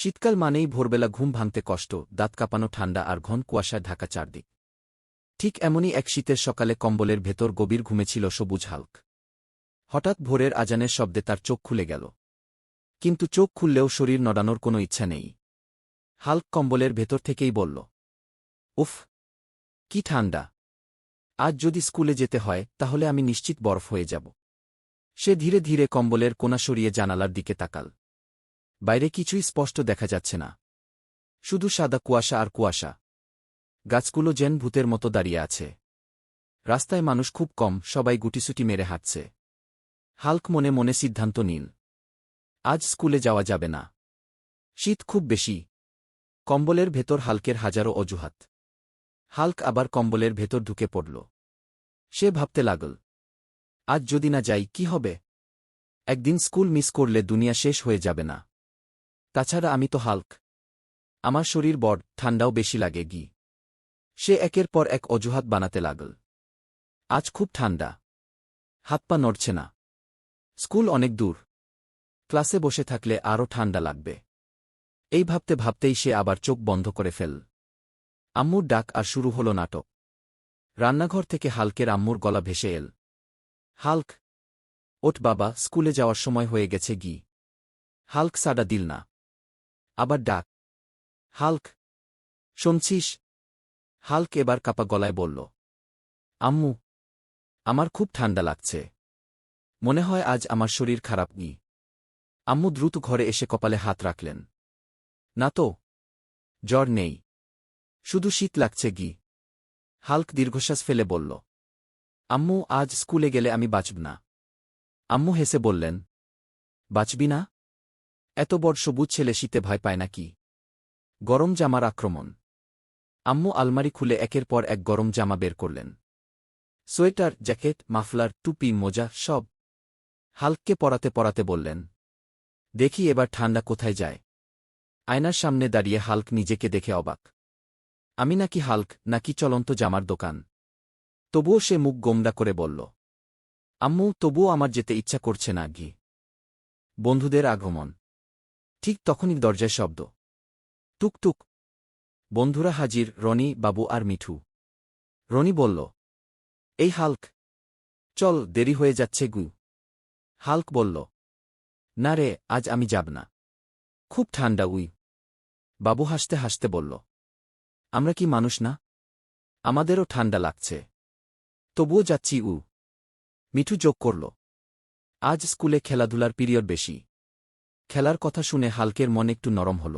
শীতকাল মানেই ভোরবেলা ঘুম ভাঙতে কষ্ট, দাঁত কাঁপানো ঠান্ডা আর ঘন কুয়াশায় ঢাকা চারদিক। ঠিক এমনই এক শীতের সকালে কম্বলের ভেতর গভীর ঘুমেছিল সবুজ হাল্ক। হঠাৎ ভোরের আজানের শব্দে তার চোখ খুলে গেল। কিন্তু চোখ খুললেও শরীর নড়ানোর কোনো ইচ্ছা নেই। হাল্ক কম্বলের ভেতর থেকেই বলল, উফ, কি ঠান্ডা! আজ যদি স্কুলে যেতে হয় তাহলে আমি নিশ্চিত বরফ হয়ে যাব। সে ধীরে ধীরে কম্বলের কোণা সরিয়ে জানালার দিকে তাকাল। বাইরে কিছুই স্পষ্ট দেখা যাচ্ছে না, শুধু সাদা কুয়াশা আর কুয়াশা। গাছগুলো যেন ভূতের মতো দাঁড়িয়ে আছে। রাস্তায় মানুষ খুব কম, সবাই গুটিসুটি মেরে হাঁটছে। হাল্ক মনে মনে সিদ্ধান্ত নিল, আজ স্কুলে যাওয়া যাবে না। শীত খুব বেশি। কম্বলের ভেতর হাল্কের হাজারো অজুহাত। হাল্ক আবার কম্বলের ভেতর ঢুকে পড়ল। সে ভাবতে লাগল, আজ যদি না যাই কি হবে? একদিন স্কুল মিস করলে দুনিয়া শেষ হয়ে যাবে না? তাছাড়া আমি তো হাল্ক। আমার শরীর বড়, ঠান্ডাও বেশি লাগে গি। সে একের পর এক অজুহাত বানাতে লাগল। আজ খুব ঠান্ডা, হাত পা নড়ছে না। স্কুল অনেক দূর, ক্লাসে বসে থাকলে আরও ঠান্ডা লাগবে। এই ভাবতে ভাবতেই সে আবার চোখ বন্ধ করে ফেলল। আম্মুর ডাক আর শুরু হল নাটক। রান্নাঘর থেকে হাল্কের আম্মুর গলা ভেসে এল, হাল্ক, ওঠ বাবা, স্কুলে যাওয়ার সময় হয়ে গেছে গি। হাল্ক সাড়া দিল না। আবার ডাক, হাল্ক, শুনছিস? হাল্ক এবার কাপা গলায় বলল, আম্মু, আমার খুব ঠান্ডা লাগছে। মনে হয় আজ আমার শরীর খারাপ নি। আম্মু দ্রুত ঘরে এসে কপালে হাত রাখলেন। না তো, জ্বর নেই, শুধু শীত লাগছে গি। হাল্ক দীর্ঘশ্বাস ফেলে বলল, আম্মু, আজ স্কুলে গেলে আমি বাঁচব না। আম্মু হেসে বললেন, বাঁচবি না? এত বড় সবুজ ছেলে শীতে ভয় পায় নাকি? গরম জামার আক্রমণ। আম্মু আলমারি খুলে একের পর এক গরম জামা বের করলেন। সোয়েটার, জ্যাকেট, মাফলার, টুপি, মোজা, সব। হাল্ককে পরাতে পরাতে বললেন, দেখি এবার ঠান্ডা কোথায় যায়। আয়নার সামনে দাঁড়িয়ে হাল্ক নিজেকে দেখে অবাক। আমি নাকি হাল্ক, নাকি চলন্ত জামার দোকান? তবুও সে মুখ গোমড়া করে বলল, আম্মু, তবুও আমার যেতে ইচ্ছা করছে না গি। বন্ধুদের আগমন। ঠিক তখনই দরজায় শব্দ, টুকটুক। বন্ধুরা হাজির, রনি, বাবু আর মিঠু। রনি বলল, এই হাল্ক, চল, দেরি হয়ে যাচ্ছে গু। হাল্ক বলল, না রে, আজ আমি যাব না, খুব ঠান্ডা উই। বাবু হাসতে হাসতে বলল, আমরা কি মানুষ না? আমাদেরও ঠান্ডা লাগছে, তবুও যাচ্ছি উ। মিঠু যোগ করল, আজ স্কুলে খেলাধুলার পিরিয়ড বেশি। খেলার কথা শুনে হাল্কের মন একটু নরম হল,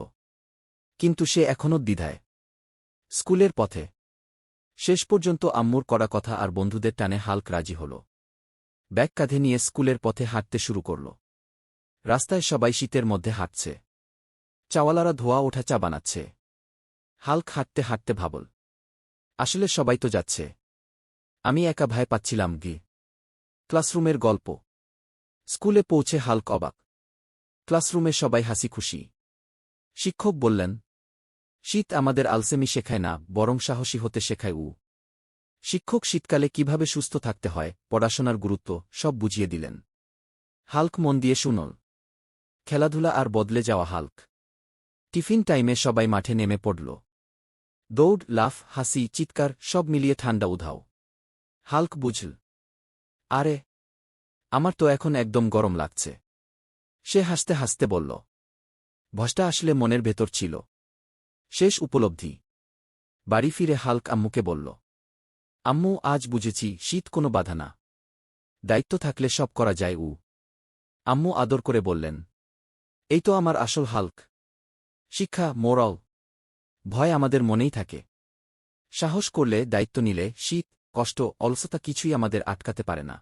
কিন্তু সে এখনও দ্বিধায়। স্কুলের পথে শেষ পর্যন্ত আম্মুর করা কথা আর বন্ধুদের টানে হাল্ক রাজি হল। ব্যাগ কাঁধে নিয়ে স্কুলের পথে হাঁটতে শুরু করল। রাস্তায় সবাই শীতের মধ্যে হাঁটছে। চাওয়ালারা ধোয়া ওঠা চা বানাচ্ছে। হাল্ক হাঁটতে হাঁটতে ভাবল, আসলে সবাই তো যাচ্ছে, আমি একা ভয় পাচ্ছিলাম গি। ক্লাসরুমের গল্প। স্কুলে পৌঁছে হাল্ক অবাক। ক্লাসরুমে সবাই হাসি খুশি। শিক্ষক বললেন, শীত আমাদের আলসেমি শেখায় না, বরং সাহসী হতে শেখায় উ। শিক্ষক শীতকালে কিভাবে সুস্থ থাকতে হয়, পড়াশোনার গুরুত্ব, সব বুঝিয়ে দিলেন। হাল্ক মন দিয়ে শুনল। খেলাধুলা আর বদলে যাওয়া হাল্ক। টিফিন টাইমে সবাই মাঠে নেমে পড়ল। দৌড়, লাফ, হাসি, চিৎকার, সব মিলিয়ে ঠান্ডা উধাও। হাল্ক বুঝল, আরে, আমার তো এখন একদম গরম লাগছে। সে হাসতে হাসতে বলল, ভসটা আসলে মনের ভেতর ছিল। শেষ উপলব্ধি। বাড়ি ফিরে হাল্ক আম্মুকে বলল, আম্মু, আজ বুঝেছি শীত কোনো বাধা না, দায়িত্ব থাকলে সব করা যায় উ। আম্মু আদর করে বললেন, এই তো আমার আসল হাল্ক। শিক্ষা, মোরাল। ভয় আমাদের মনেই থাকে। সাহস করলে, দায়িত্ব নিলে, শীত, কষ্ট, অলসতা কিছুই আমাদের আটকাতে পারে না।